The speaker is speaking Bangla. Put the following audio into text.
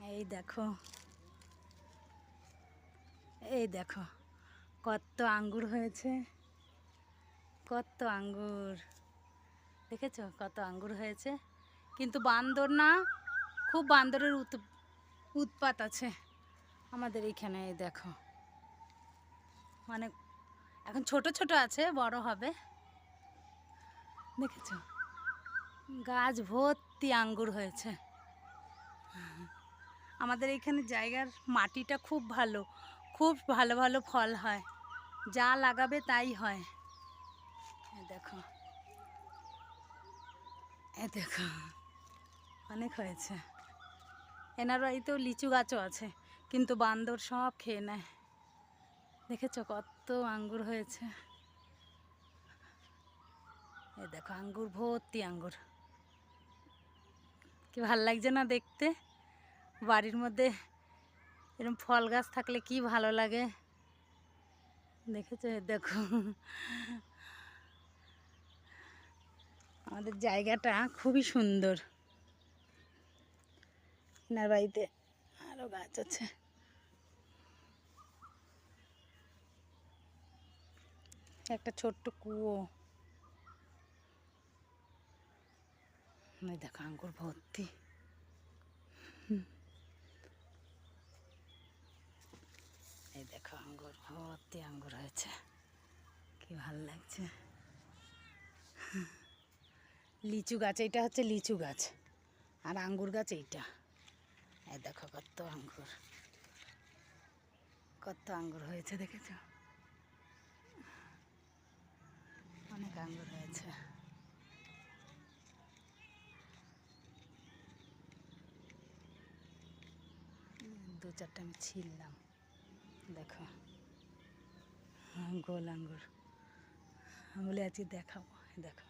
এই দেখো, এই দেখো কত আঙ্গুর হয়েছে, কত আঙ্গুর দেখেছো, কত আঙ্গুর হয়েছে। কিন্তু বান্দর না, খুব বান্দরের উৎপাত আছে আমাদের এইখানে। এই দেখো, মানে এখন ছোট ছোট আছে, বড় হবে। দেখেছো, গাছ ভর্তি আঙ্গুর হয়েছে। আমাদের এইখানে জায়গার মাটিটা খুব ভালো, খুব ভালো ভালো ফল হয়, যা লাগাবে তাই হয়। দেখো, এ দেখো, অনেক হয়েছে। এনার বাড়িতেও লিচু গাছও আছে, কিন্তু বান্দর সব খেয়ে নেয়। দেখেছো কত আঙ্গুর হয়েছে। এই দেখো, আঙ্গুর ভর্তি আঙ্গুর। কি ভাল লাগছে না দেখতে? বাড়ির মধ্যে এরকম ফল গাছ থাকলে কি ভালো লাগে। দেখেছো, দেখো আমাদের জায়গাটা খুবই সুন্দর। এনার বাড়িতে আরও গাছ আছে। একটা ছোট্ট কুয়ো। দেখো আঙ্গুর ভর্তি। এই দেখো, আঙ্গুর ভর্তি আঙ্গুর হয়েছে, কি ভালো লাগছে। লিচু গাছ, এইটা হচ্ছে লিচু গাছ, আর আঙ্গুর গাছ এইটা। এই দেখো কত আঙ্গুর, কত আঙ্গুর হয়েছে দেখেছো, অনেক আঙ্গুর হয়েছে। দু চারটা আমি ছিললাম। দেখো গোল আঙ্গুর, আঙুলে আজকে দেখাবো। দেখো